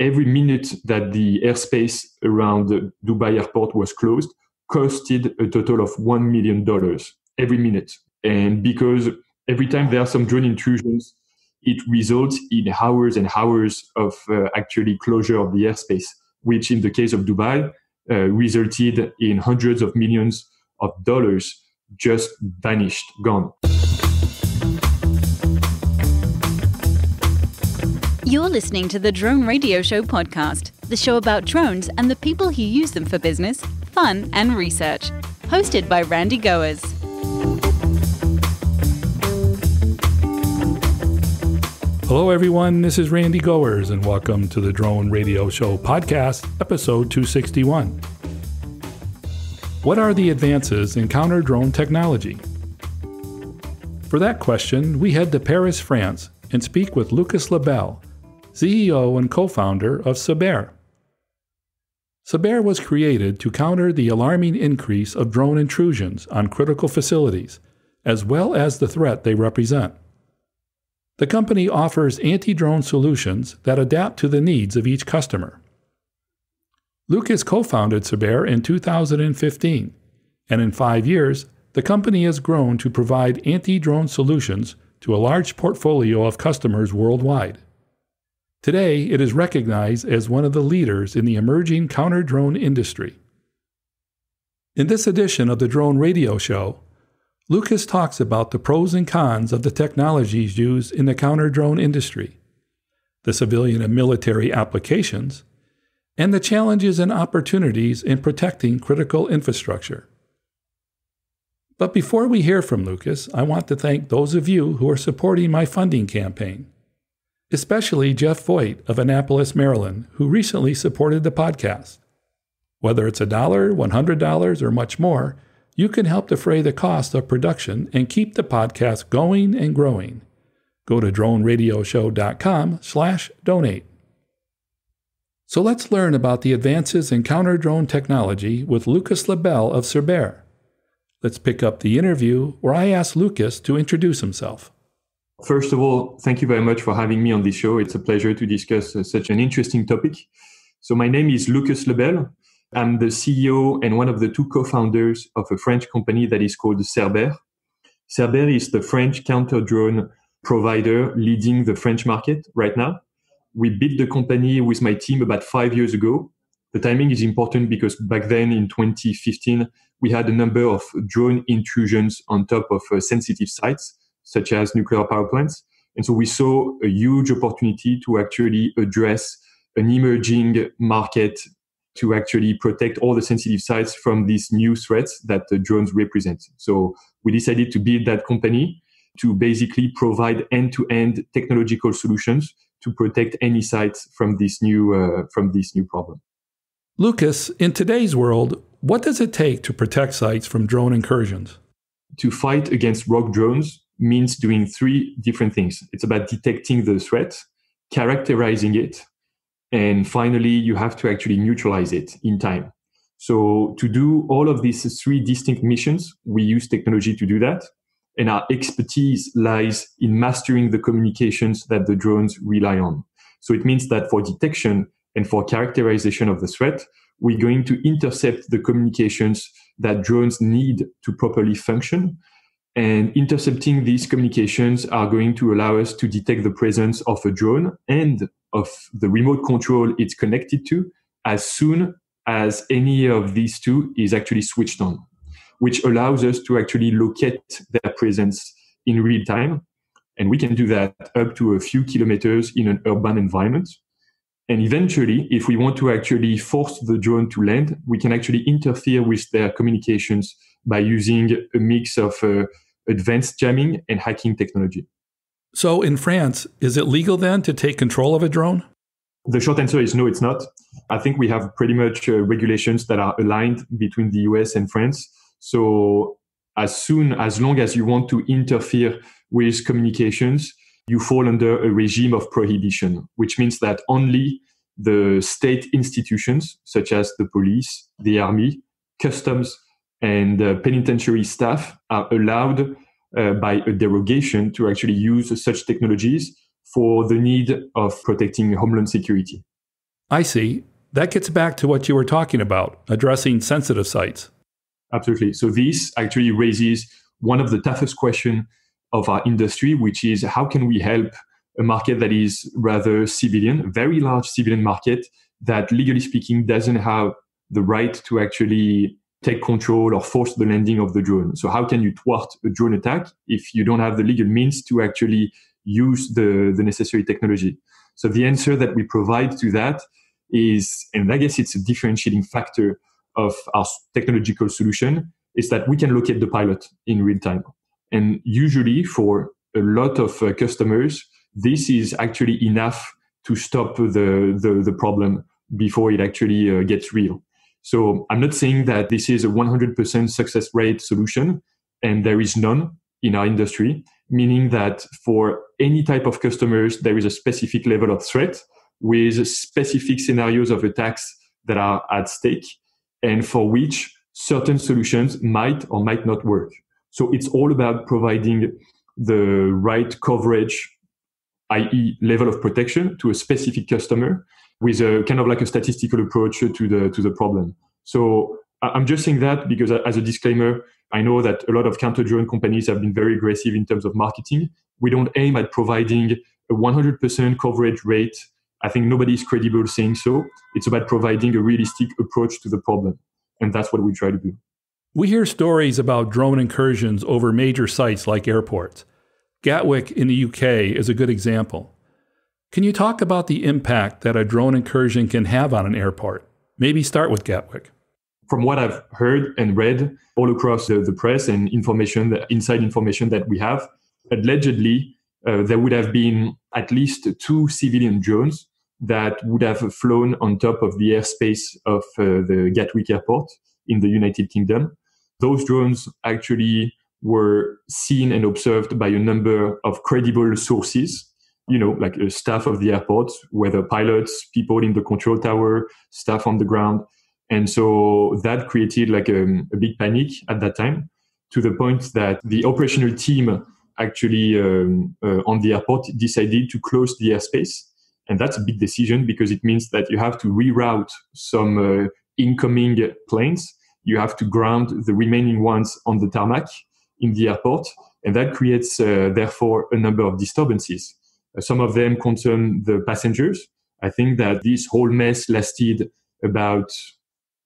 every minute that the airspace around the Dubai airport was closed costed a total of $1 million every minute. And because every time there are some drone intrusions, it results in hours and hours of actually closure of the airspace, which in the case of Dubai resulted in hundreds of millions of dollars just vanished, gone. You're listening to the Drone Radio Show podcast, the show about drones and the people who use them for business, fun, and research. Hosted by Randy Goers. Hello, everyone. This is Randy Goers, and welcome to the Drone Radio Show podcast, episode 261. What are the advances in counter-drone technology? For that question, we head to Paris, France, and speak with Lucas Lebel, CEO and co-founder of CERBAIR. CERBAIR was created to counter the alarming increase of drone intrusions on critical facilities, as well as the threat they represent. The company offers anti-drone solutions that adapt to the needs of each customer. Lucas co-founded CERBAIR in 2015, and in 5 years, the company has grown to provide anti-drone solutions to a large portfolio of customers worldwide. Today, it is recognized as one of the leaders in the emerging counter-drone industry. In this edition of the Drone Radio Show, Lucas talks about the pros and cons of the technologies used in the counter-drone industry, the civilian and military applications, and the challenges and opportunities in protecting critical infrastructure. But before we hear from Lucas, I want to thank those of you who are supporting my funding campaign, especially Jeff Voigt of Annapolis, Maryland, who recently supported the podcast. Whether it's $1, $100, or much more, you can help defray the cost of production and keep the podcast going and growing. Go to droneradioshow.com/donate. So let's learn about the advances in counter-drone technology with Lucas Lebel of CERBAIR. Let's pick up the interview where I asked Lucas to introduce himself. First of all, thank you very much for having me on this show. It's a pleasure to discuss such an interesting topic. So my name is Lucas Lebel. I'm the CEO and one of the two co-founders of a French company that is called CERBAIR. CERBAIR is the French counter-drone provider leading the French market right now. We built the company with my team about 5 years ago. The timing is important because back then in 2015, we had a number of drone intrusions on top of sensitive sites, such as nuclear power plants. And so we saw a huge opportunity to actually address an emerging market to actually protect all the sensitive sites from these new threats that the drones represent. So we decided to build that company to basically provide end-to-end technological solutions to protect any sites from this new problem. Lucas, in today's world, what does it take to protect sites from drone incursions? To fight against rogue drones means doing three different things. It's about detecting the threat, characterizing it, and finally, you have to actually neutralize it in time. So to do all of these three distinct missions, we use technology to do that. And our expertise lies in mastering the communications that the drones rely on. So it means that for detection and for characterization of the threat, we're going to intercept the communications that drones need to properly function. And intercepting these communications are going to allow us to detect the presence of a drone and of the remote control it's connected to as soon as any of these two is actually switched on, which allows us to actually locate their presence in real time. And we can do that up to a few kilometers in an urban environment. And eventually, if we want to actually force the drone to land, we can actually interfere with their communications by using a mix of advanced jamming and hacking technology. So in France, is it legal then to take control of a drone? The short answer is no, it's not. I think we have pretty much regulations that are aligned between the US and France. So as long as you want to interfere with communications, you fall under a regime of prohibition, which means that only the state institutions, such as the police, the army, customs, and penitentiary staff are allowed by a derogation to actually use such technologies for the need of protecting homeland security. I see. That gets back to what you were talking about, addressing sensitive sites. Absolutely. So this actually raises one of the toughest questions of our industry, which is how can we help a market that is rather civilian, a very large civilian market that legally speaking doesn't have the right to actually take control or force the landing of the drone. So how can you thwart a drone attack if you don't have the legal means to actually use the necessary technology? So the answer that we provide to that is, and I guess it's a differentiating factor of our technological solution, is that we can locate the pilot in real time. And usually for a lot of customers, this is actually enough to stop the problem before it actually gets real. So I'm not saying that this is a 100% success rate solution, and there is none in our industry, meaning that for any type of customers, there is a specific level of threat with specific scenarios of attacks that are at stake, and for which certain solutions might or might not work. So it's all about providing the right coverage, i.e. level of protection to a specific customer with a kind of like a statistical approach to the problem. So I'm just saying that because as a disclaimer, I know that a lot of counter-drone companies have been very aggressive in terms of marketing. We don't aim at providing a 100% coverage rate. I think nobody is credible saying so. It's about providing a realistic approach to the problem. And that's what we try to do. We hear stories about drone incursions over major sites like airports. Gatwick in the UK is a good example. Can you talk about the impact that a drone incursion can have on an airport? Maybe start with Gatwick. From what I've heard and read all across the press and inside information that we have, allegedly, there would have been at least 2 civilian drones that would have flown on top of the airspace of the Gatwick airport in the United Kingdom. Those drones actually were seen and observed by a number of credible sources, like staff of the airport, whether pilots, people in the control tower, staff on the ground. And so that created like a big panic at that time, to the point that the operational team actually on the airport decided to close the airspace. And that's a big decision because it means that you have to reroute some incoming planes. You have to ground the remaining ones on the tarmac in the airport. And that creates, therefore, a number of disturbances. Some of them concern the passengers. I think that this whole mess lasted about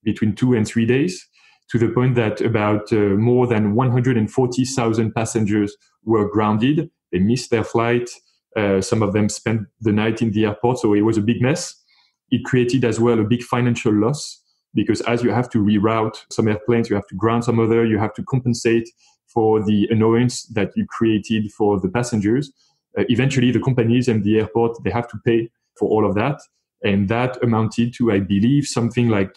between 2 and 3 days, to the point that about more than 140,000 passengers were grounded. They missed their flight. Some of them spent the night in the airport. So it was a big mess. It created as well a big financial loss, because as you have to reroute some airplanes, you have to ground some other, you have to compensate for the annoyance that you created for the passengers. Eventually, the companies and the airport, they have to pay for all of that. And that amounted to, I believe, something like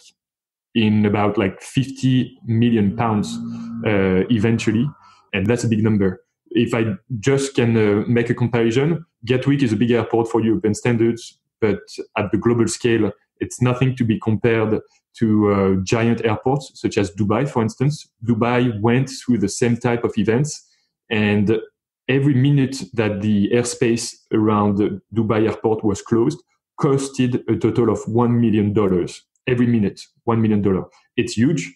in about like 50 million pounds eventually. And that's a big number. If I just can make a comparison, Gatwick is a big airport for European standards, but at the global scale, it's nothing to be compared to giant airports such as Dubai, for instance. Dubai went through the same type of events, and every minute that the airspace around the Dubai airport was closed costed a total of $1 million. Every minute, $1 million. It's huge.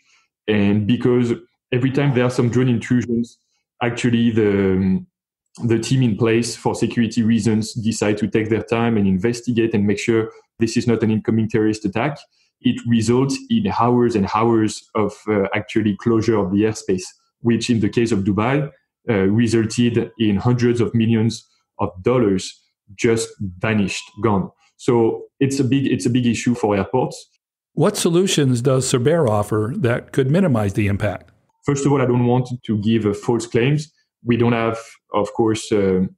And because every time there are some drone intrusions, actually the team in place for security reasons decide to take their time and investigate and make sure this is not an incoming terrorist attack. It results in hours and hours of actually closure of the airspace, which in the case of Dubai resulted in hundreds of millions of dollars just vanished, gone. So it's a big issue for airports. What solutions does CERBAIR offer that could minimize the impact? First of all, I don't want to give false claims. We don't have, of course,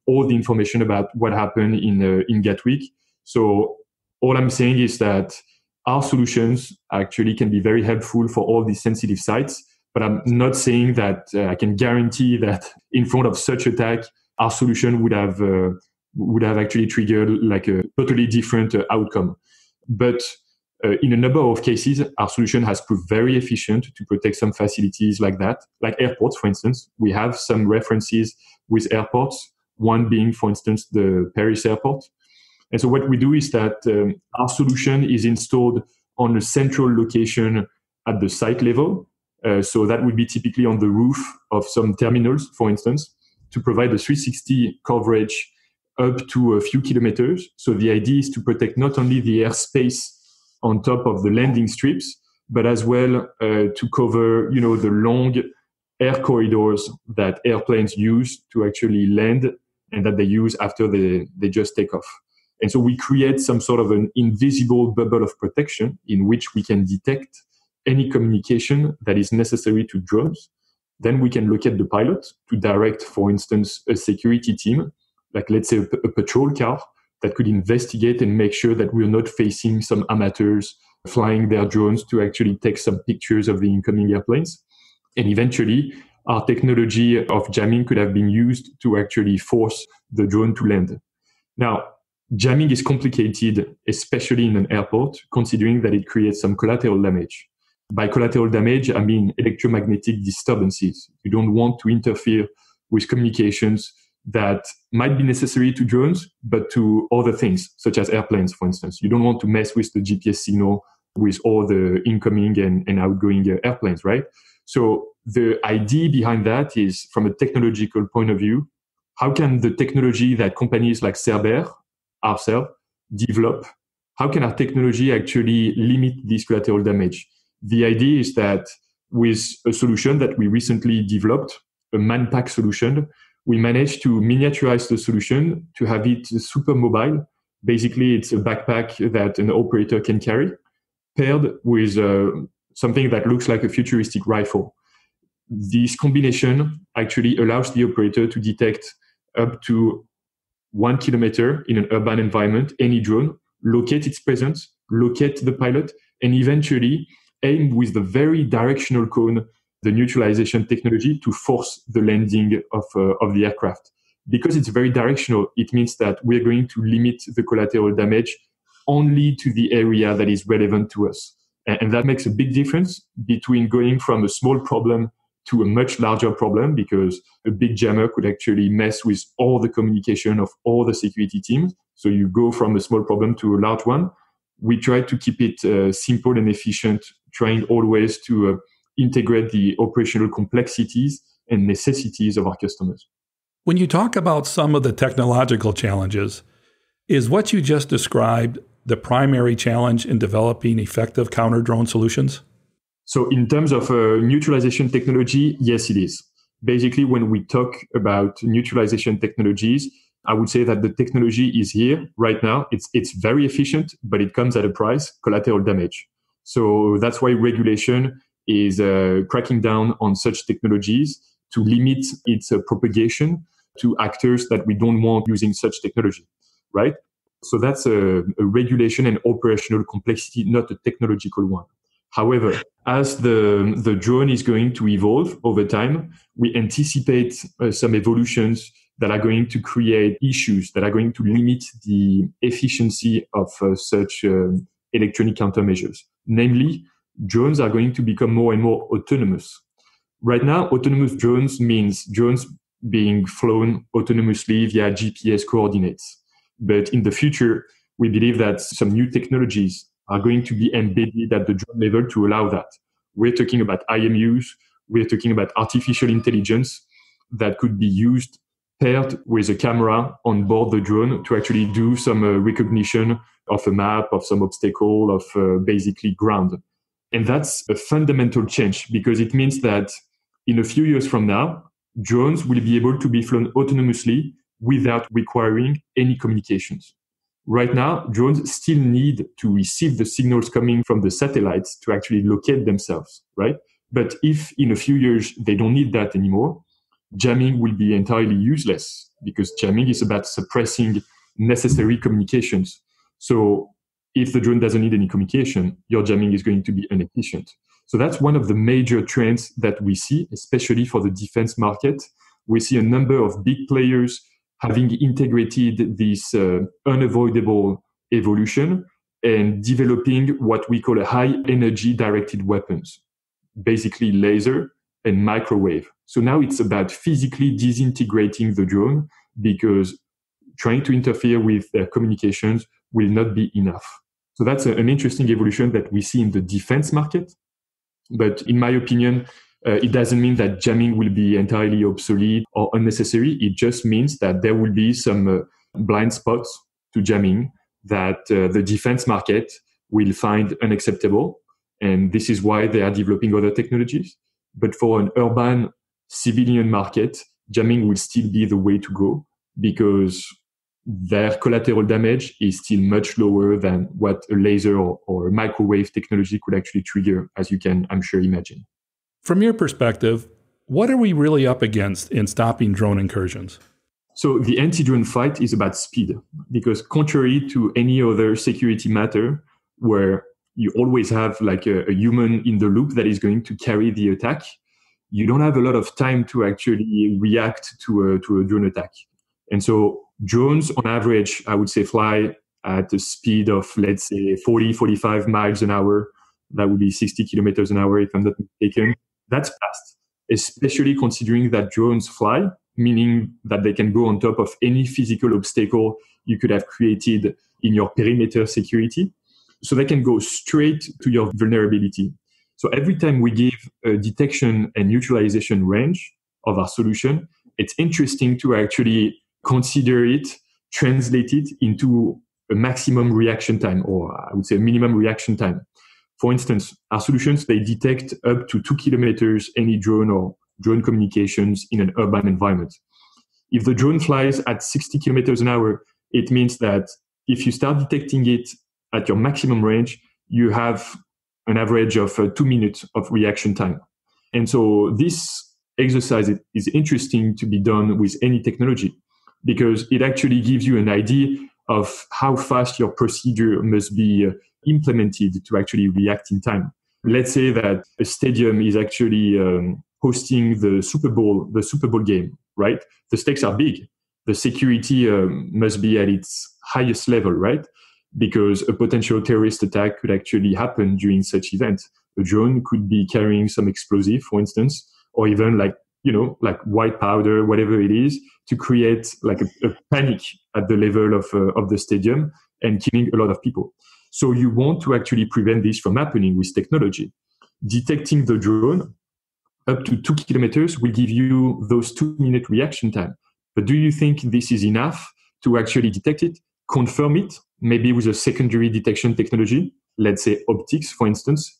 all the information about what happened in Gatwick. So all I'm saying is that our solutions actually can be very helpful for all these sensitive sites. But I'm not saying that I can guarantee that in front of such attack, our solution would have actually triggered like a totally different outcome. But in a number of cases, our solution has proved very efficient to protect some facilities like that, like airports, for instance. We have some references with airports, one being, for instance, the Paris airport. And so what we do is that our solution is installed on a central location at the site level. So that would be typically on the roof of some terminals, for instance, to provide a 360 coverage up to a few kilometers. So the idea is to protect not only the airspace on top of the landing strips, but as well to cover, the long air corridors that airplanes use to actually land and that they use after they just take off. And so we create some sort of an invisible bubble of protection in which we can detect any communication that is necessary to drones. Then we can locate the pilot to direct, for instance, a security team, like let's say a patrol car that could investigate and make sure that we're not facing some amateurs flying their drones to actually take some pictures of the incoming airplanes. And eventually, our technology of jamming could have been used to actually force the drone to land. Now, jamming is complicated, especially in an airport, considering that it creates some collateral damage. By collateral damage, I mean electromagnetic disturbances. You don't want to interfere with communications that might be necessary to drones, but to other things, such as airplanes, for instance. You don't want to mess with the GPS signal with all the incoming and outgoing airplanes, right? So the idea behind that is, from a technological point of view, how can the technology that companies like CERBAIR, ourselves, develop, how can our technology actually limit this collateral damage? The idea is that with a solution that we recently developed, a Manpack solution, we managed to miniaturize the solution to have it super mobile. Basically, it's a backpack that an operator can carry, paired with something that looks like a futuristic rifle. This combination actually allows the operator to detect up to 1 kilometer in an urban environment, any drone, locate its presence, locate the pilot, and eventually aim with the very directional cone, the neutralization technology, to force the landing of the aircraft. Because it's very directional, it means that we're going to limit the collateral damage only to the area that is relevant to us. And that makes a big difference between going from a small problem to a much larger problem, because a big jammer could actually mess with all the communication of all the security teams. So you go from a small problem to a large one. We try to keep it simple and efficient, trying always to integrate the operational complexities and necessities of our customers. When you talk about some of the technological challenges, is what you just described the primary challenge in developing effective counter-drone solutions? So in terms of neutralization technology, yes, it is. Basically, when we talk about neutralization technologies, I would say that the technology is here right now. It's very efficient, but it comes at a price, collateral damage. So that's why regulation is cracking down on such technologies to limit its propagation to actors that we don't want using such technology, right? So that's a regulation and operational complexity, not a technological one. However, as the drone is going to evolve over time, we anticipate some evolutions that are going to create issues, that are going to limit the efficiency of such electronic countermeasures. Namely, drones are going to become more and more autonomous. Right now, autonomous drones means drones being flown autonomously via GPS coordinates. But in the future, we believe that some new technologies are going to be embedded at the drone level to allow that. We're talking about IMUs, we're talking about artificial intelligence that could be used paired with a camera on board the drone to actually do some recognition of a map, of some obstacle, of basically ground. And that's a fundamental change, because it means that in a few years from now, drones will be able to be flown autonomously without requiring any communications. Right now, drones still need to receive the signals coming from the satellites to actually locate themselves, right? But if in a few years they don't need that anymore, jamming will be entirely useless, because jamming is about suppressing necessary communications. So if the drone doesn't need any communication, your jamming is going to be inefficient. So that's one of the major trends that we see, especially for the defense market. We see a number of big players having integrated this unavoidable evolution and developing what we call a high energy directed weapons, basically laser and microwave. So now it's about physically disintegrating the drone, because trying to interfere with their communications will not be enough. So that's an interesting evolution that we see in the defense market. But in my opinion, it doesn't mean that jamming will be entirely obsolete or unnecessary. It just means that there will be some blind spots to jamming that the defense market will find unacceptable. And this is why they are developing other technologies. But for an urban civilian market, jamming will still be the way to go because their collateral damage is still much lower than what a laser or a microwave technology could actually trigger, as you can, I'm sure, imagine. From your perspective, what are we really up against in stopping drone incursions? So the anti-drone fight is about speed, because contrary to any other security matter where you always have like a human in the loop that is going to carry the attack, you don't have a lot of time to actually react to a drone attack. And so drones on average, I would say, fly at a speed of, let's say, 40, 45 miles an hour. That would be 60 kilometers an hour, if I'm not mistaken. That's fast, especially considering that drones fly, meaning that they can go on top of any physical obstacle you could have created in your perimeter security. So they can go straight to your vulnerability. So every time we give a detection and neutralization range of our solution, it's interesting to actually consider it, translate it into a maximum reaction time, or I would say minimum reaction time. For instance, our solutions, they detect up to 2 kilometers any drone or drone communications in an urban environment. If the drone flies at 60 kilometers an hour, it means that if you start detecting it at your maximum range, you have an average of 2 minutes of reaction time. And so this exercise is interesting to be done with any technology because it actually gives you an idea of how fast your procedure must be implemented to actually react in time. Let's say that a stadium is actually hosting the Super Bowl game, right? The stakes are big. The security must be at its highest level, right? Because a potential terrorist attack could actually happen during such event. A drone could be carrying some explosive, for instance, or even like white powder, whatever it is, to create like a panic at the level of the stadium and killing a lot of people. So you want to actually prevent this from happening with technology. Detecting the drone up to 2 kilometers will give you those 2-minute reaction time. But do you think this is enough to actually detect it, confirm it, maybe with a secondary detection technology, let's say optics, for instance,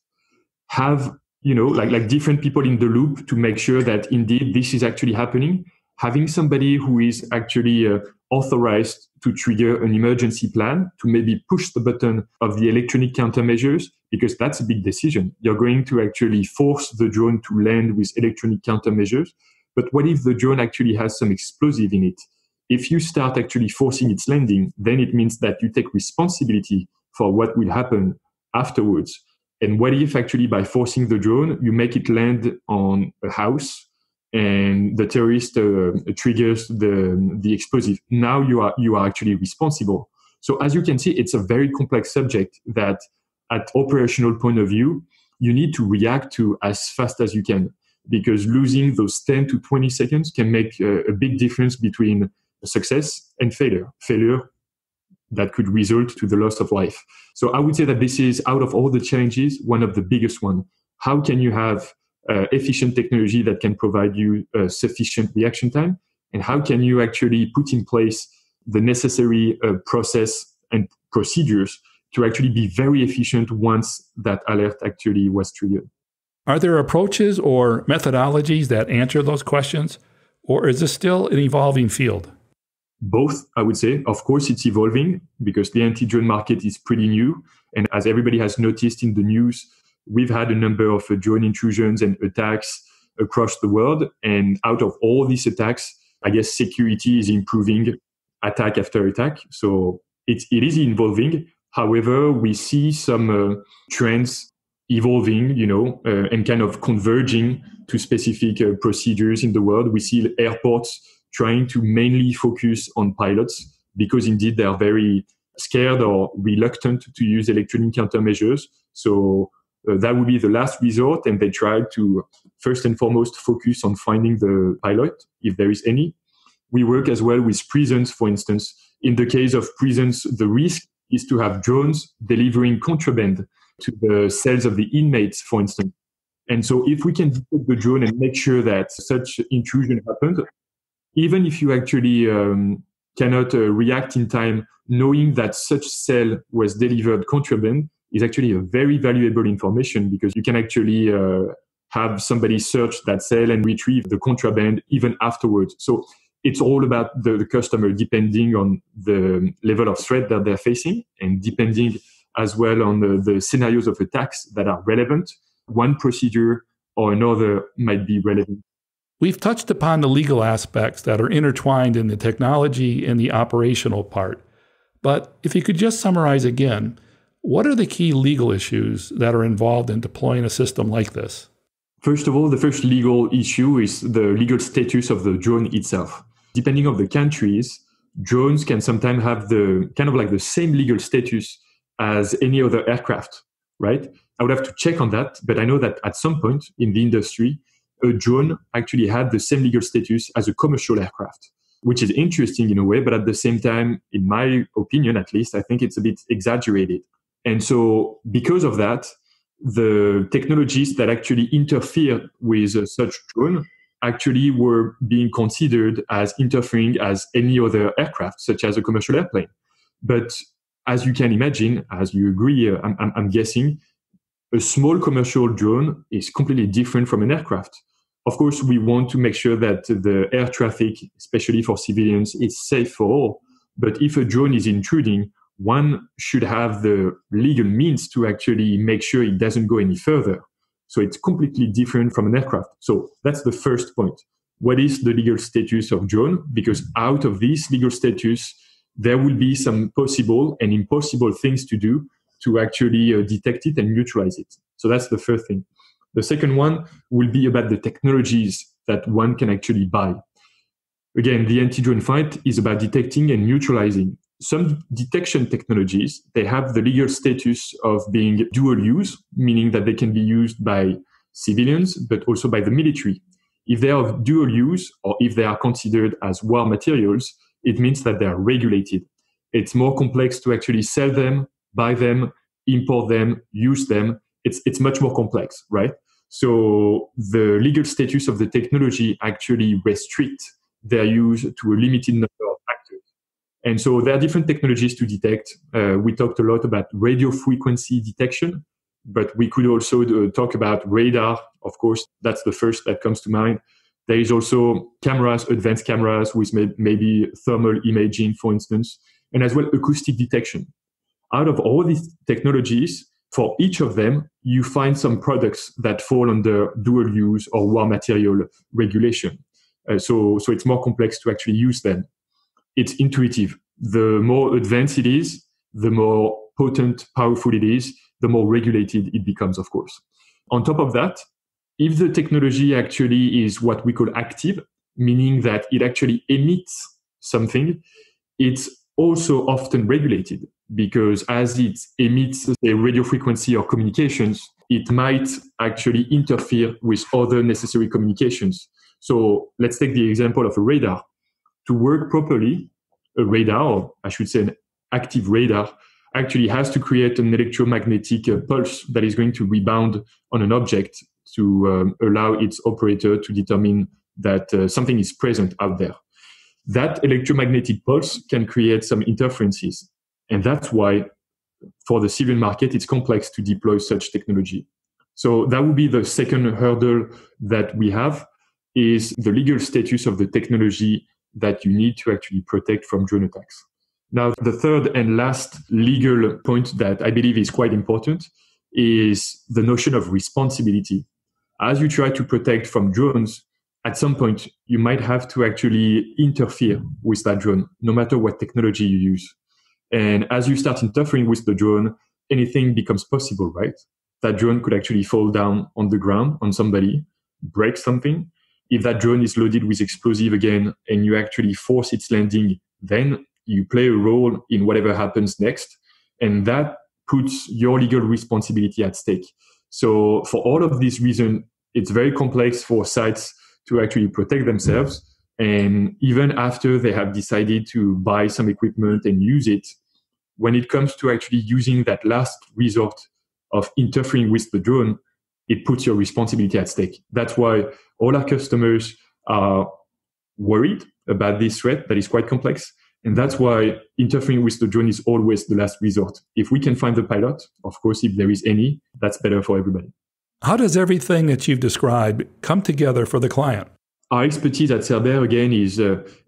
have like different people in the loop to make sure that indeed this is actually happening, having somebody who is actually authorized to trigger an emergency plan to maybe push the button of the electronic countermeasures, because that's a big decision. You're going to actually force the drone to land with electronic countermeasures. But what if the drone actually has some explosive in it? If you start actually forcing its landing, then it means that you take responsibility for what will happen afterwards. And what if actually by forcing the drone, you make it land on a house and the terrorist triggers the explosive? Now you are actually responsible. So as you can see, it's a very complex subject that at operational point of view, you need to react to as fast as you can, because losing those 10 to 20 seconds can make a big difference between success and failure. Failure that could result to the loss of life. So I would say that this is, out of all the challenges, one of the biggest one. How can you have efficient technology that can provide you sufficient reaction time? And how can you actually put in place the necessary process and procedures to actually be very efficient once that alert actually was triggered? Are there approaches or methodologies that answer those questions? Or is this still an evolving field? Both, I would say. Of course, it's evolving because the anti-drone market is pretty new. And as everybody has noticed in the news, we've had a number of drone intrusions and attacks across the world. And out of all these attacks, I guess security is improving attack after attack. So it is evolving. However, we see some trends evolving, and kind of converging to specific procedures in the world. We see airports trying to mainly focus on pilots because indeed they are very scared or reluctant to use electronic countermeasures. So that would be the last resort, and they try to first and foremost focus on finding the pilot, if there is any. We work as well with prisons, for instance, In the case of prisons, the risk is to have drones delivering contraband to the cells of the inmates, for instance. And so if we can detect the drone and make sure that such intrusion happened, even if you actually cannot react in time, knowing that such cell was delivered contraband is actually a very valuable information, because you can actually have somebody search that cell and retrieve the contraband even afterwards. So it's all about the customer, depending on the level of threat that they're facing and depending as well on the scenarios of attacks that are relevant. One procedure or another might be relevant. We've touched upon the legal aspects that are intertwined in the technology and the operational part. But if you could just summarize again, what are the key legal issues that are involved in deploying a system like this? First of all, the first legal issue is the legal status of the drone itself. Depending on the countries, drones can sometimes have the kind of like the same legal status as any other aircraft, right? I would have to check on that, but I know that at some point in the industry, a drone actually had the same legal status as a commercial aircraft, which is interesting in a way, but at the same time, in my opinion at least, I think it's a bit exaggerated. And so because of that, the technologies that actually interfere with such drone actually were being considered as interfering as any other aircraft, such as a commercial airplane. But as you can imagine, as you agree, I'm guessing, a small commercial drone is completely different from an aircraft. Of course, we want to make sure that the air traffic, especially for civilians, is safe for all. But if a drone is intruding, one should have the legal means to actually make sure it doesn't go any further. So it's completely different from an aircraft. So that's the first point. What is the legal status of drone? Because out of this legal status, there will be some possible and impossible things to do to actually detect it and neutralize it. So that's the first thing. The second one will be about the technologies that one can actually buy. Again, the anti-drone fight is about detecting and neutralizing. Some detection technologies, they have the legal status of being dual use, meaning that they can be used by civilians, but also by the military. If they are of dual use, or if they are considered as war materials, it means that they are regulated. It's more complex to actually sell them, buy them, import them, use them. It's much more complex, right? So the legal status of the technology actually restricts their use to a limited number of actors. And so there are different technologies to detect. We talked a lot about radiofrequency detection, but we could also talk about radar. Of course, that's the first that comes to mind. There is also cameras, advanced cameras with maybe thermal imaging, for instance, and as well acoustic detection. Out of all these technologies, for each of them, you find some products that fall under dual use or war material regulation. So it's more complex to actually use them. It's intuitive. The more advanced it is, the more potent, powerful it is, the more regulated it becomes, of course. On top of that, if the technology actually is what we call active, meaning that it actually emits something, it's also often regulated, because as it emits a radio frequency or communications, it might actually interfere with other necessary communications. So let's take the example of a radar. To work properly, a radar, or I should say an active radar, actually has to create an electromagnetic pulse that is going to rebound on an object to allow its operator to determine that something is present out there. That electromagnetic pulse can create some interferences. And that's why, for the civil market, it's complex to deploy such technology. So that would be the second hurdle that we have, is the legal status of the technology that you need to actually protect from drone attacks. Now, the third and last legal point that I believe is quite important is the notion of responsibility. As you try to protect from drones, at some point, you might have to actually interfere with that drone, no matter what technology you use. And as you start interfering with the drone, anything becomes possible, right? That drone could actually fall down on the ground on somebody, break something. If that drone is loaded with explosive again, and you actually force its landing, then you play a role in whatever happens next. And that puts your legal responsibility at stake. So for all of these reasons, it's very complex for sites to actually protect themselves. And even after they have decided to buy some equipment and use it, when it comes to actually using that last resort of interfering with the drone, it puts your responsibility at stake. That's why all our customers are worried about this threat that is quite complex. And that's why interfering with the drone is always the last resort. If we can find the pilot, of course, if there is any, that's better for everybody. How does everything that you've described come together for the client? Our expertise at CERBAIR, again, is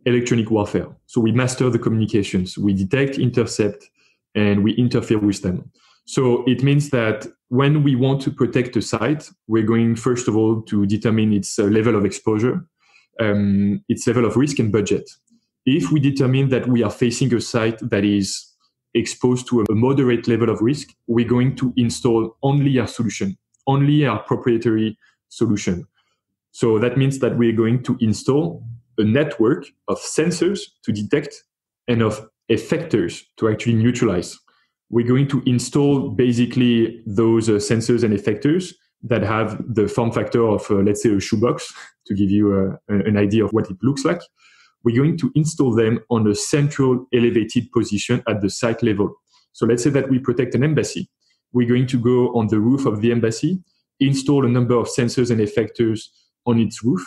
electronic warfare. So we master the communications. We detect, intercept, and we interfere with them. So it means that when we want to protect a site, we're going, first of all, to determine its level of exposure, its level of risk and budget. If we determine that we are facing a site that is exposed to a moderate level of risk, we're going to install only our solution, only our proprietary solution. So that means that we're going to install a network of sensors to detect and of effectors to actually neutralize. We're going to install basically those sensors and effectors that have the form factor of, let's say, a shoebox, to give you an idea of what it looks like. We're going to install them on a central elevated position at the site level. So let's say that we protect an embassy. We're going to go on the roof of the embassy, install a number of sensors and effectors on its roof.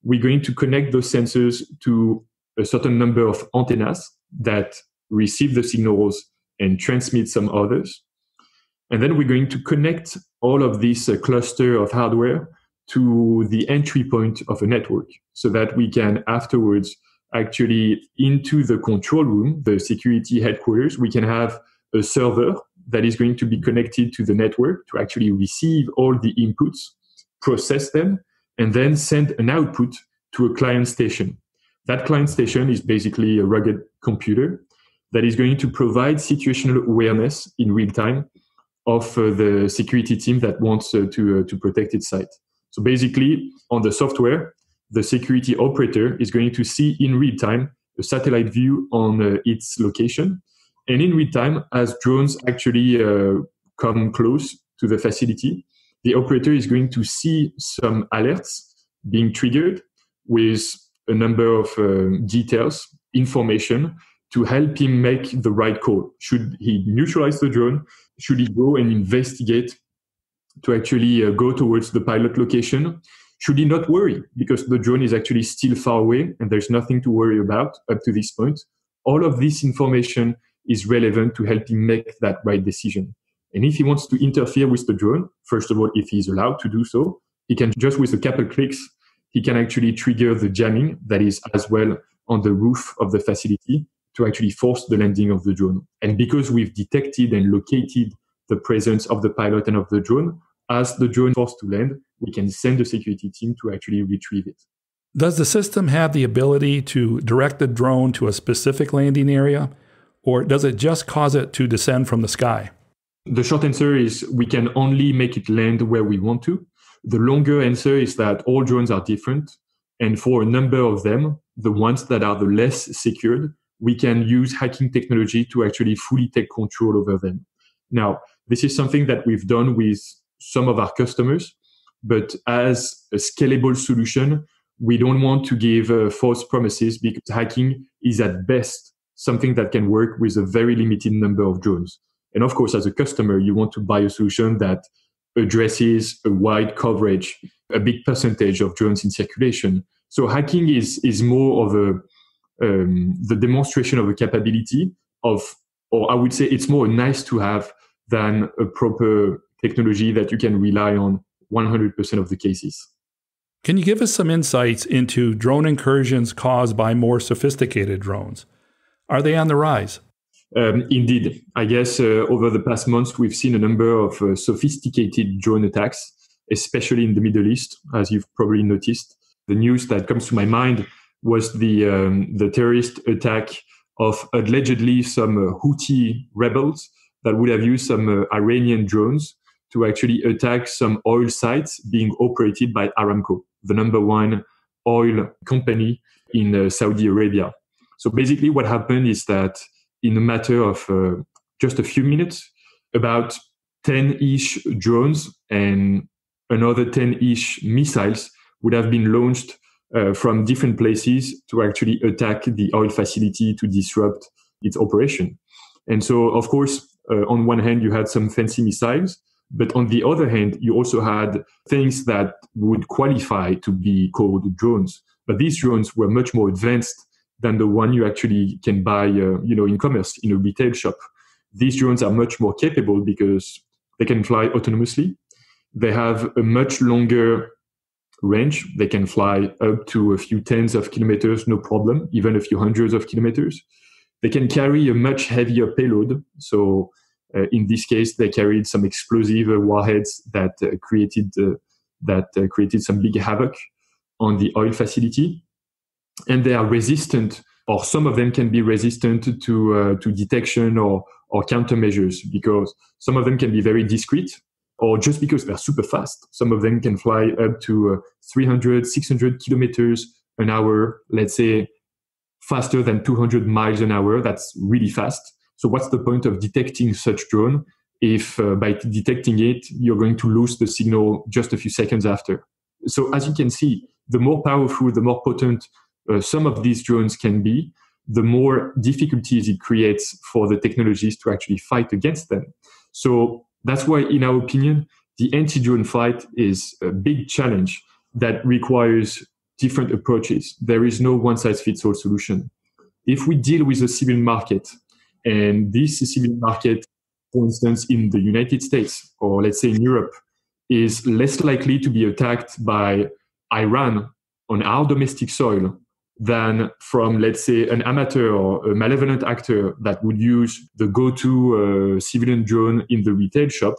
We're going to connect those sensors to a certain number of antennas that receive the signals and transmit some others. And then we're going to connect all of this cluster of hardware to the entry point of a network so that we can afterwards actually into the control room, the security headquarters, we can have a server that is going to be connected to the network to actually receive all the inputs, process them, and then send an output to a client station. That client station is basically a rugged computer that is going to provide situational awareness in real time of the security team that wants to protect its site. So basically, on the software, the security operator is going to see in real time a satellite view on its location. And in real time, as drones actually come close to the facility, the operator is going to see some alerts being triggered with a number of details, information, to help him make the right call. Should he neutralize the drone? Should he go and investigate to actually go towards the pilot location? Should he not worry because the drone is actually still far away and there's nothing to worry about up to this point? All of this information is relevant to help him make that right decision. And if he wants to interfere with the drone, first of all, if he's allowed to do so, he can just with a couple clicks, he can actually trigger the jamming that is as well on the roof of the facility to actually force the landing of the drone. And because we've detected and located the presence of the pilot and of the drone, as the drone forced to land, we can send the security team to actually retrieve it. Does the system have the ability to direct the drone to a specific landing area, or does it just cause it to descend from the sky? The short answer is we can only make it land where we want to. The longer answer is that all drones are different. And for a number of them, the ones that are the less secured, we can use hacking technology to actually fully take control over them. Now, this is something that we've done with some of our customers, but as a scalable solution, we don't want to give false promises because hacking is at best something that can work with a very limited number of drones. And of course, as a customer, you want to buy a solution that addresses a wide coverage, a big percentage of drones in circulation. So hacking is more of the demonstration of a capability of, or I would say it's more nice to have than a proper technology that you can rely on 100% of the cases. Can you give us some insights into drone incursions caused by more sophisticated drones? Are they on the rise? Indeed. I guess over the past months, we've seen a number of sophisticated drone attacks, especially in the Middle East, as you've probably noticed. The news that comes to my mind was the terrorist attack of allegedly some Houthi rebels that would have used some Iranian drones to actually attack some oil sites being operated by Aramco, the number one oil company in Saudi Arabia. So basically what happened is that in a matter of just a few minutes, about 10-ish drones and another 10-ish missiles would have been launched from different places to actually attack the oil facility to disrupt its operation. And so, of course, on one hand, you had some fancy missiles, but on the other hand, you also had things that would qualify to be called drones. But these drones were much more advanced than the one you actually can buy, in commerce, in a retail shop. These drones are much more capable because they can fly autonomously. They have a much longer range. They can fly up to a few tens of kilometers, no problem, even a few hundreds of kilometers. They can carry a much heavier payload. So in this case, they carried some explosive warheads that created some big havoc on the oil facility. And they are resistant, or some of them can be resistant to detection or countermeasures, because some of them can be very discreet, or just because they're super fast. Some of them can fly up to 300, 600 kilometers an hour, let's say faster than 200 miles an hour. That's really fast. So what's the point of detecting such drone if by detecting it, you're going to lose the signal just a few seconds after? So as you can see, the more powerful, the more potent some of these drones can be, the more difficulties it creates for the technologies to actually fight against them. So that's why, in our opinion, the anti-drone fight is a big challenge that requires different approaches. There is no one-size-fits-all solution. If we deal with the civilian market, and this civilian market, for instance, in the United States, or let's say in Europe, is less likely to be attacked by Iran on our domestic soil than from, let's say, an amateur or a malevolent actor that would use the go-to civilian drone in the retail shop,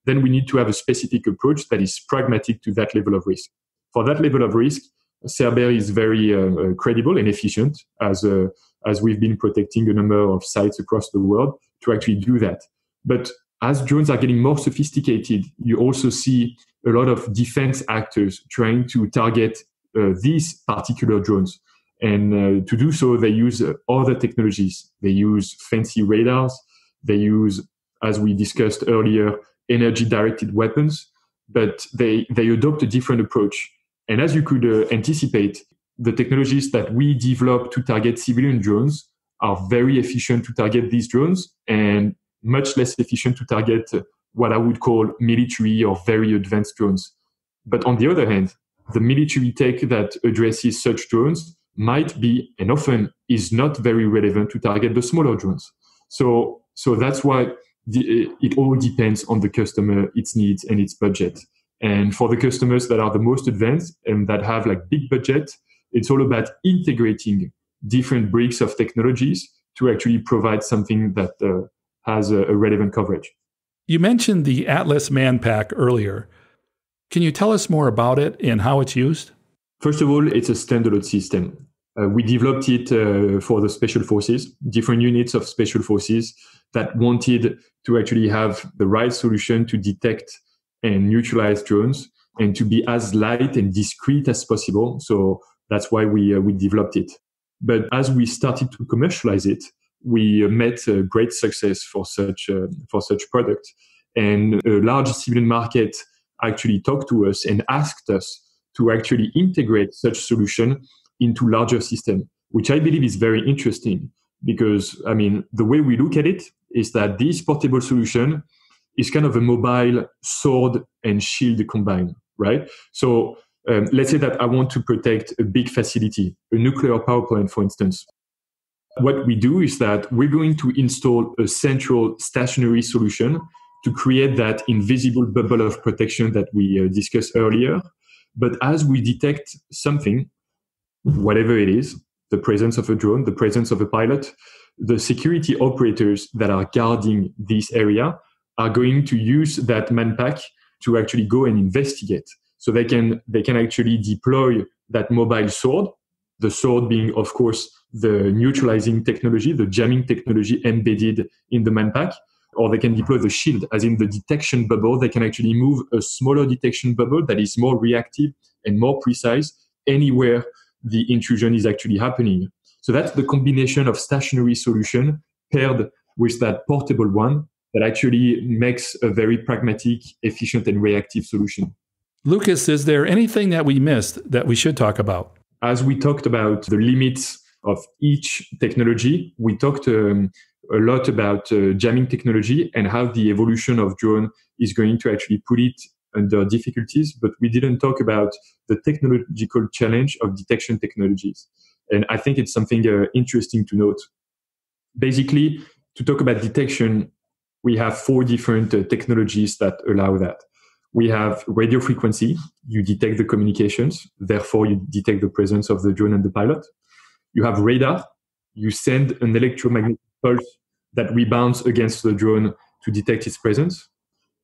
then we need to have a specific approach that is pragmatic to that level of risk. For that level of risk, CERBAIR is very credible and efficient, as we've been protecting a number of sites across the world to actually do that. But as drones are getting more sophisticated, you also see a lot of defense actors trying to target these particular drones. And to do so, they use other technologies. They use fancy radars. They use, as we discussed earlier, energy-directed weapons. But they adopt a different approach. And as you could anticipate, the technologies that we develop to target civilian drones are very efficient to target these drones and much less efficient to target what I would call military or very advanced drones. But on the other hand, the military tech that addresses such drones might be, and often is not, very relevant to target the smaller drones. So that's why it all depends on the customer, its needs, and its budget. And for the customers that are the most advanced and that have like big budget, it's all about integrating different bricks of technologies to actually provide something that has a relevant coverage. You mentioned the Atlas Manpack earlier. Can you tell us more about it and how it's used? First of all, it's a standalone system. We developed it for the special forces, different units of special forces that wanted to actually have the right solution to detect and neutralize drones and to be as light and discreet as possible. So that's why we developed it. But as we started to commercialize it, we met great success for such product. And a large civilian market actually talked to us and asked us to actually integrate such solution into larger system, which I believe is very interesting because, I mean, the way we look at it is that this portable solution is kind of a mobile sword and shield combined, right? So let's say that I want to protect a big facility, a nuclear power plant, for instance. What we do is that we're going to install a central stationary solution to create that invisible bubble of protection that we discussed earlier. But as we detect something, whatever it is, the presence of a drone, the presence of a pilot, the security operators that are guarding this area are going to use that Manpack to actually go and investigate. So they can actually deploy that mobile sword, the sword being, of course, the neutralizing technology, the jamming technology embedded in the Manpack, or they can deploy the shield, as in the detection bubble. They can actually move a smaller detection bubble that is more reactive and more precise anywhere the intrusion is actually happening. So that's the combination of stationary solution paired with that portable one that actually makes a very pragmatic, efficient, and reactive solution. Lucas, is there anything that we missed that we should talk about? as we talked about the limits of each technology, we talked a lot about jamming technology and how the evolution of drone is going to actually put it under difficulties, but we didn't talk about the technological challenge of detection technologies. And I think it's something interesting to note. Basically, to talk about detection, we have 4 different technologies that allow that. We have radio frequency. You detect the communications. Therefore, you detect the presence of the drone and the pilot. You have radar. You send an electromagnetic pulse that rebounds against the drone to detect its presence.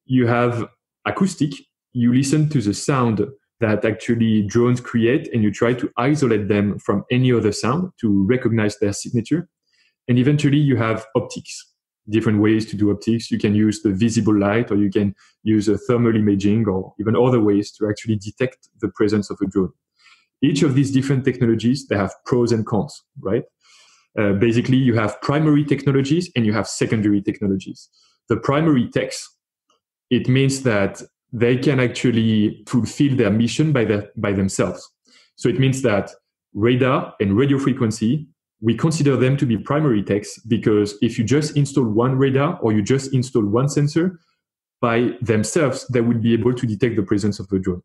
You have acoustic. You listen to the sound that actually drones create and you try to isolate them from any other sound to recognize their signature. And eventually you have optics. Different ways to do optics. You can use the visible light, or you can use a thermal imaging, or even other ways to actually detect the presence of a drone. Each of these different technologies, they have pros and cons, right? Basically, you have primary technologies and you have secondary technologies. The primary techs, it means that they can actually fulfill their mission by themselves. So it means that radar and radio frequency, we consider them to be primary techs because if you just install one radar or you just install one sensor, by themselves, they will be able to detect the presence of a drone.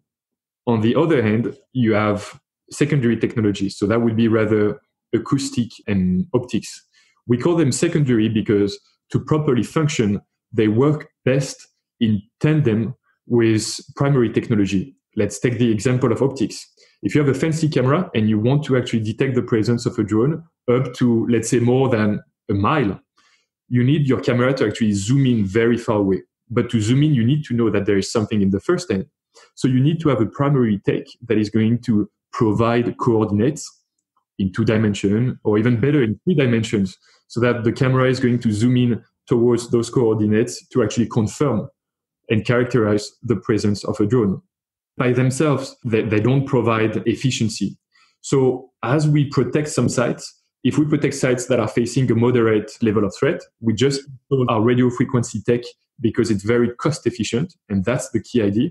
On the other hand, you have secondary technologies. So that would be rather acoustic and optics. We call them secondary because to properly function, they work best in tandem with primary technology. Let's take the example of optics. If you have a fancy camera and you want to actually detect the presence of a drone up to, let's say, more than a mile, you need your camera to actually zoom in very far away. But to zoom in, you need to know that there is something in the first end. So you need to have a primary tech that is going to provide coordinates in 2 dimensions, or even better in 3 dimensions, so that the camera is going to zoom in towards those coordinates to actually confirm and characterize the presence of a drone. By themselves, they don't provide efficiency. So as we protect some sites, if we protect sites that are facing a moderate level of threat, we just install our radio frequency tech because it's very cost efficient, and that's the key idea.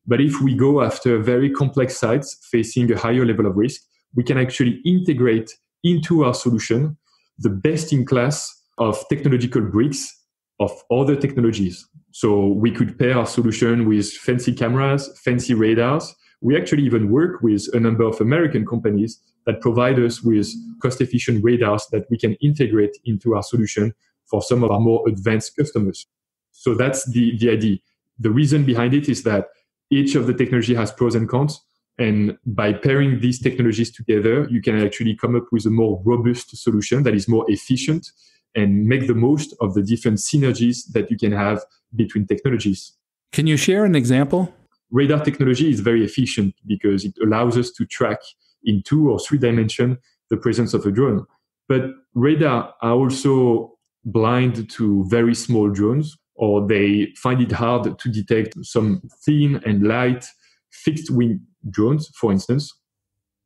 But if we go after very complex sites facing a higher level of risk, we can actually integrate into our solution the best in class of technological bricks of other technologies. So we could pair our solution with fancy cameras, fancy radars. We actually even work with a number of American companies that provide us with cost-efficient radars that we can integrate into our solution for some of our more advanced customers. So that's the idea. The reason behind it is that each of the technology has pros and cons. And by pairing these technologies together, you can actually come up with a more robust solution that is more efficient and make the most of the different synergies that you can have between technologies. Can you share an example? Radar technology is very efficient because it allows us to track in 2 or 3 dimensions the presence of a drone. But radar are also blind to very small drones, or they find it hard to detect some thin and light fixed-wing drones, for instance.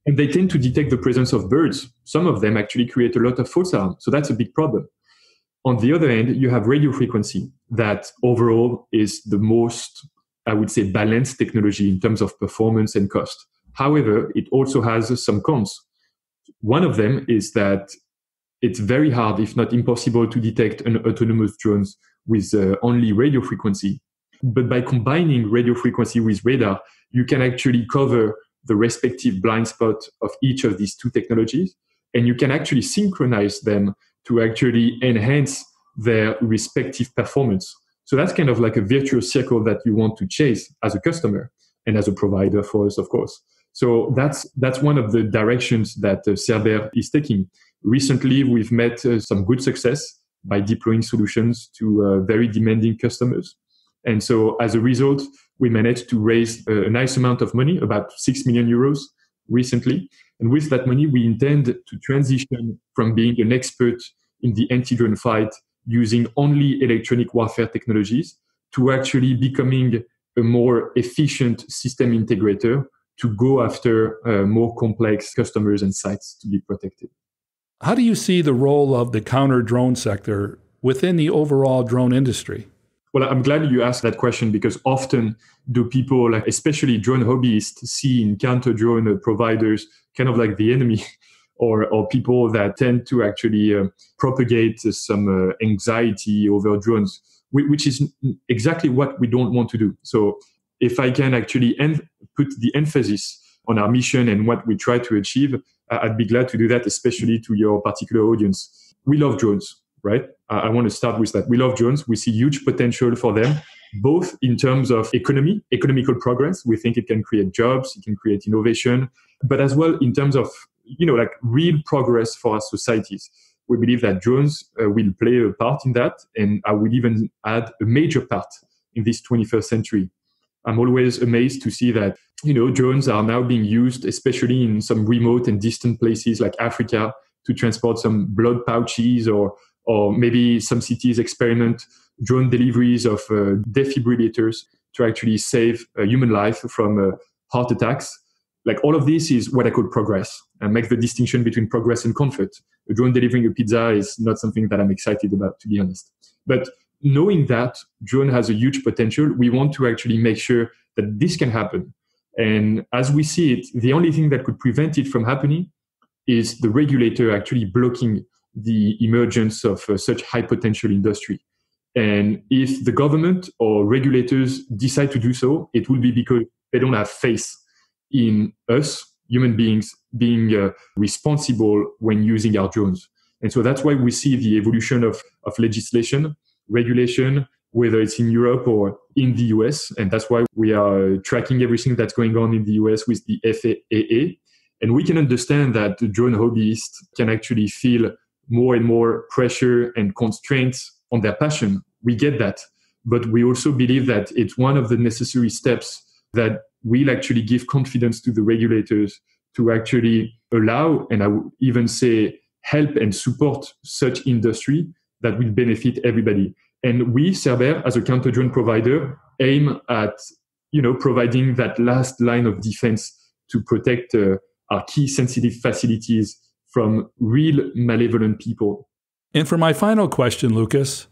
And they tend to detect the presence of birds. Some of them actually create a lot of false alarm. So that's a big problem. On the other hand, you have radio frequency that overall is the most, I would say, balanced technology in terms of performance and cost. However, it also has some cons. One of them is that it's very hard, if not impossible, to detect an autonomous drone with only radio frequency. But by combining radio frequency with radar, you can actually cover the respective blind spot of each of these 2 technologies, and you can actually synchronize them to actually enhance their respective performance. So that's kind of like a virtuous circle that you want to chase as a customer and as a provider for us, of course. So that's one of the directions that CERBAIR is taking. Recently, we've met some good success by deploying solutions to very demanding customers. And so as a result, we managed to raise a nice amount of money, about 6 million euros recently. And with that money, we intend to transition from being an expert in the anti-drone fight using only electronic warfare technologies to actually becoming a more efficient system integrator to go after more complex customers and sites to be protected. How do you see the role of the counter-drone sector within the overall drone industry? Well, I'm glad you asked that question because often do people, like especially drone hobbyists, see in counter-drone providers kind of like the enemy or people that tend to actually propagate some anxiety over drones, which is exactly what we don't want to do. So if I can actually put the emphasis on our mission and what we try to achieve, I'd be glad to do that, especially to your particular audience. We love drones, right? I want to start with that. We love drones. We see huge potential for them, both in terms of economical progress. We think it can create jobs, it can create innovation, but as well in terms of, like real progress for our societies. We believe that drones will play a part in that, and I will even add a major part in this 21st century. I'm always amazed to see that, drones are now being used, especially in some remote and distant places like Africa, to transport some blood pouches, or maybe some cities experiment drone deliveries of defibrillators to actually save human life from heart attacks. Like all of this is what I call progress, and make the distinction between progress and comfort. A drone delivering a pizza is not something that I'm excited about, to be honest. But knowing that drone has a huge potential, we want to actually make sure that this can happen. And as we see it, the only thing that could prevent it from happening is the regulator actually blocking the emergence of such high potential industry. And if the government or regulators decide to do so, it will be because they don't have faith in us, human beings, being responsible when using our drones. And so that's why we see the evolution of legislation, regulation, whether it's in Europe or in the US. And that's why we are tracking everything that's going on in the US with the FAA. And we can understand that the drone hobbyists can actually feel more and more pressure and constraints on their passion. We get that. But we also believe that it's one of the necessary steps that will actually give confidence to the regulators to actually allow, and I would even say help and support such industry that will benefit everybody. And we, CERBAIR, as a counter-drone provider, aim at providing that last line of defense to protect our key sensitive facilities from real malevolent people. And for my final question, Lucas,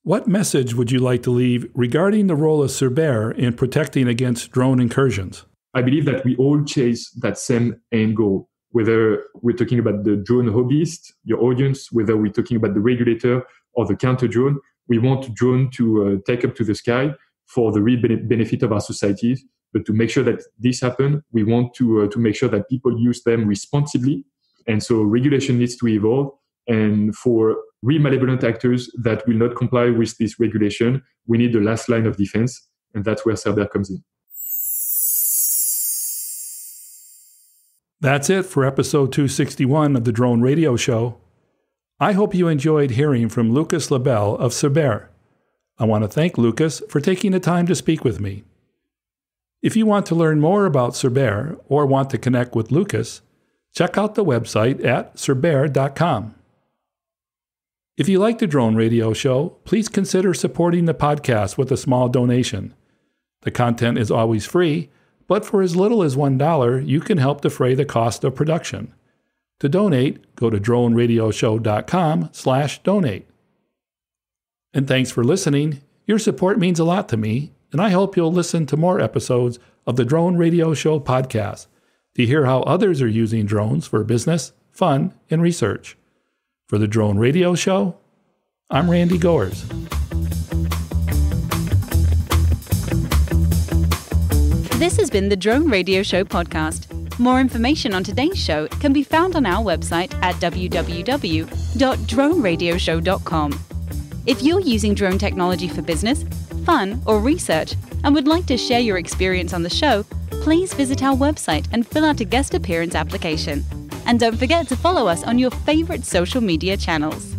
what message would you like to leave regarding the role of CERBAIR in protecting against drone incursions? I believe that we all chase that same end goal, whether we're talking about the drone hobbyist, your audience, whether we're talking about the regulator or the counter-drone. We want drone to take up to the sky for the real benefit of our societies. But to make sure that this happens, we want to make sure that people use them responsibly. And so regulation needs to evolve. And for real malevolent actors that will not comply with this regulation, we need the last line of defense. And that's where CERBAIR comes in. That's it for episode 261 of the Drone Radio Show. I hope you enjoyed hearing from Lucas Labelle of CERBAIR. I want to thank Lucas for taking the time to speak with me. If you want to learn more about CERBAIR or want to connect with Lucas, check out the website at CERBAIR.com. If you like the Drone Radio Show, please consider supporting the podcast with a small donation. The content is always free, but for as little as $1, you can help defray the cost of production. To donate, go to droneradioshow.com/donate. And thanks for listening. Your support means a lot to me, and I hope you'll listen to more episodes of the Drone Radio Show podcast to hear how others are using drones for business, fun, and research. For the Drone Radio Show, I'm Randy Goers. This has been the Drone Radio Show podcast. More information on today's show can be found on our website at www.droneradioshow.com. If you're using drone technology for business, fun, or research and would like to share your experience on the show, please visit our website and fill out a guest appearance application. And don't forget to follow us on your favorite social media channels.